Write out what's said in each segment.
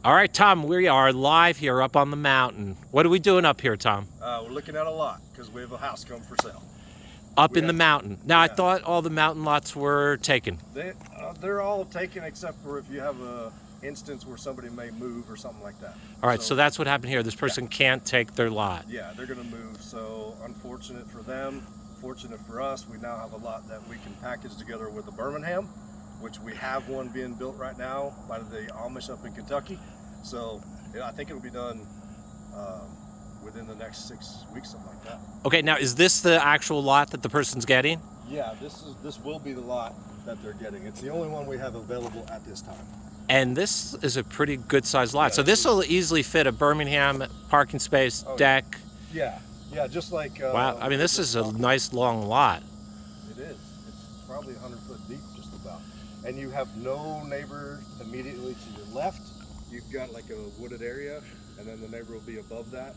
All right, Tom, we are live here up on the mountain. What are we doing up here, Tom? We're looking at a lot because we have a house coming for sale. Up in the mountain. Now, I thought all the mountain lots were taken. They're all taken except for if you have a instance where somebody may move or something like that. All right, so that's what happened here. This person can't take their lot. Yeah, they're going to move. So unfortunate for them, fortunate for us, we now have a lot that we can package together with the Birmingham, which we have one being built right now by the Amish up in Kentucky. So I think it'll be done within the next 6 weeks, something like that. Okay, now is this the actual lot that the person's getting? Yeah, this will be the lot that they're getting. It's the only one we have available at this time. And this is a pretty good sized lot. Yeah, so this will easily fit a Birmingham parking space, deck. Yeah, just like... wow, I mean, this is a nice long lot. It is. It's probably 100 foot deep, just about. And you have no neighbor immediately to your left. You've got like a wooded area, and then the neighbor will be above that.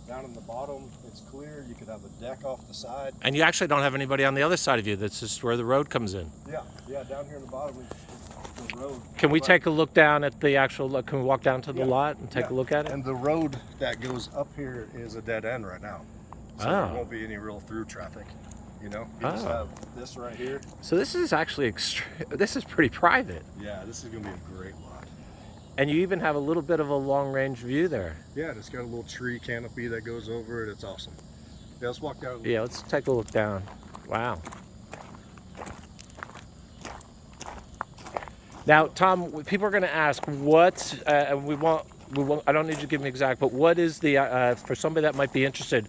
Down in the bottom, it's clear. You could have a deck off the side. And you actually don't have anybody on the other side of you. That's just where the road comes in. Yeah, down here in the bottom is the road. Can we take a look down at the actual, can we walk down to the lot and take a look at it? And the road that goes up here is a dead end right now. So there won't be any real through traffic. You know, you just have this right here. So this is actually this is pretty private. Yeah, this is gonna be a great lot. And you even have a little bit of a long range view there. Yeah, it's got a little tree canopy that goes over it. It's awesome. Yeah, let's walk down. Yeah, let's take a look down. Wow. Now, Tom, people are going to ask what we want. I don't need you to give me exact, but what is the for somebody that might be interested?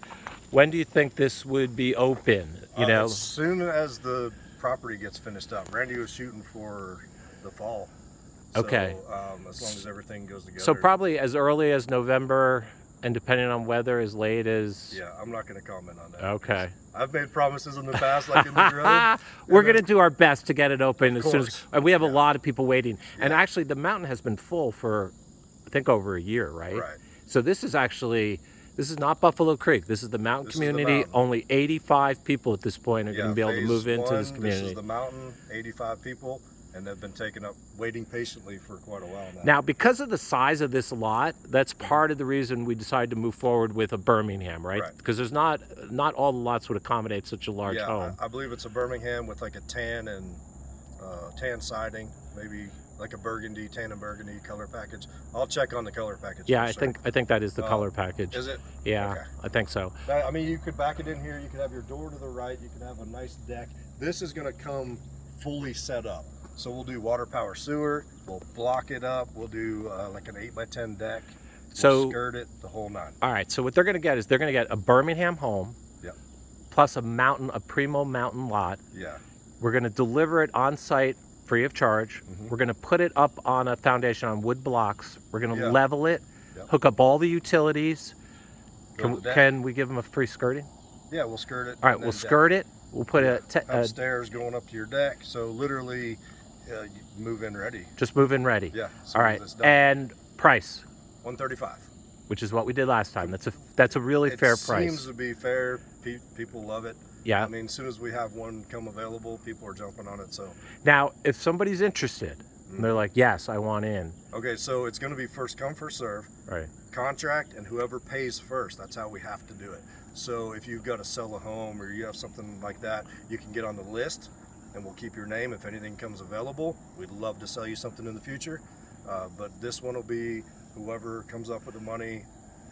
When do you think this would be open? You know, as soon as the property gets finished up. Randy was shooting for the fall. So, okay. As long as everything goes together. So probably as early as November, and depending on weather, as late as. Yeah, I'm not going to comment on that. Okay. I've made promises in the past, like in the Grove. We're going to do our best to get it open as soon as. We have a lot of people waiting, and actually, the mountain has been full for, I think, over a year, right? Right. So this is not Buffalo Creek. This is the mountain community. Only 85 people at this point are going to be able to move into this community. This is the mountain, 85 people. And they've been waiting patiently for quite a while now. Now, because of the size of this lot, that's part of the reason we decided to move forward with a Birmingham, right? Because there's not all the lots would accommodate such a large home. I believe it's a Birmingham with like a tan and tan siding, maybe like a burgundy, tan and burgundy color package. I'll check on the color package. Yeah, I think that is the color package. Is it? Yeah, okay. I think so. I mean, you could back it in here. You could have your door to the right. You could have a nice deck. This is going to come fully set up. So we'll do water, power, sewer. We'll block it up. We'll do like an 8x10 deck. We'll skirt it, the whole nine. All right. So what they're going to get is they're going to get a Birmingham home. Yeah. Plus a primo mountain lot. Yeah. We're going to deliver it on site free of charge. Mm-hmm. We're going to put it up on a foundation on wood blocks. We're going to level it, hook up all the utilities. Can we give them a free skirting? Yeah, we'll skirt it. All right, we'll skirt it. We'll put upstairs going up to your deck. So literally, you move in ready. Just move in ready. Yeah. All right. And price? $135. Which is what we did last time. That's a really fair price. It seems to be fair. People love it. Yeah. I mean, as soon as we have one come available, people are jumping on it. So now, if somebody's interested, and they're like, "Yes, I want in." Okay, so it's going to be first come, first serve. Right. Contract, and whoever pays first. That's how we have to do it. So if you've got to sell a home or you have something like that, you can get on the list and we'll keep your name if anything comes available. We'd love to sell you something in the future. But this one will be whoever comes up with the money,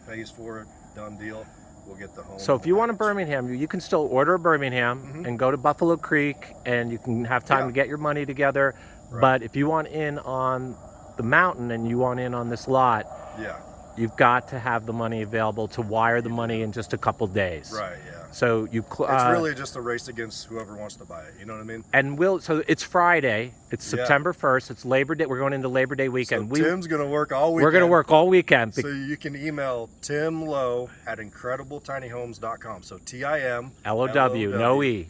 pays for it, done deal, we'll get the home. So if you want a Birmingham, you can still order a Birmingham and go to Buffalo Creek and you can have time to get your money together. Right. But if you want in on the mountain and you want in on this lot, you've got to have the money available to wire the money in just a couple days. Right, yeah. So it's really just a race against whoever wants to buy it. You know what I mean? And so it's Friday. It's September 1st. It's Labor Day. We're going into Labor Day weekend. So Tim's going to work all weekend. We're going to work all weekend. So you can email Tim Lowe at incredibletinyhomes.com. So TIM LOW, no E.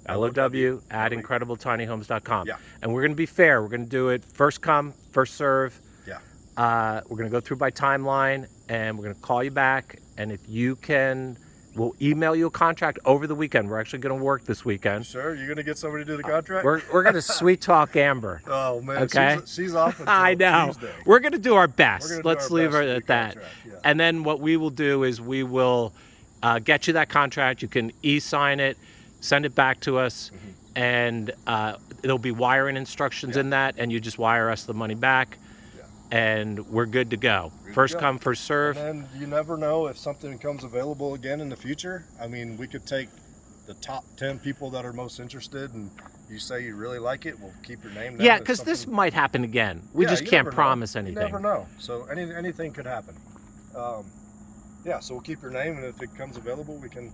LOW at incredibletinyhomes.com. Yeah. And we're going to be fair. We're going to do it first come, first serve. Yeah. We're going to go through by timeline and we're going to call you back. And if you can We'll email you a contract over the weekend. We're actually going to work this weekend. Sure, you're gonna get somebody to do the contract. We're going to sweet talk Amber. Oh man, Okay. she's off until I know. Tuesday. We're going to do our best. We're gonna do Let's our leave best it to at do that. contract, yeah. And then what we will do is we will get you that contract. You can e-sign it, send it back to us, and there'll be wiring instructions in that, and you just wire us the money back, and we're good to go. First come, first serve. And then you never know if something comes available again in the future. I mean, we could take the top 10 people that are most interested, and you say you really like it, we'll keep your name down. Yeah, If because this something- might happen again. We Yeah, just you can't never know. promise You anything. never know. So anything could happen. Yeah, so we'll keep your name, and if it comes available, we can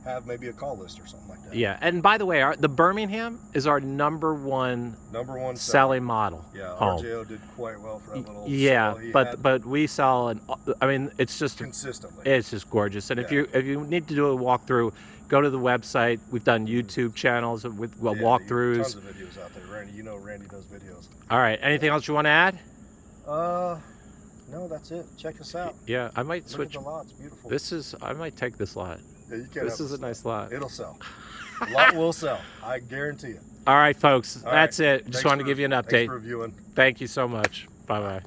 have maybe a call list or something like that. Yeah, and by the way, the Birmingham is our number one #1 selling model Yeah, home. RJO did quite well for that little. Yeah, sale he but had we sell, and I mean, it's just consistently. it's just gorgeous. And Yeah. if you need to do a walkthrough, go to the website. We've done YouTube channels with walkthroughs. Tons of videos out there, Randy. You know Randy does videos. All right, anything else you want to add? No, that's it. Check us out. Yeah, I might Look switch. at the lot. It's beautiful. I might take this lot. Yeah, you can This have is a nice lot. It'll sell. Lot will sell. I guarantee it. All right, folks, All that's right. it. Just Thanks wanted to for- give you an Thanks update. for reviewing. Thank you so much. Bye bye.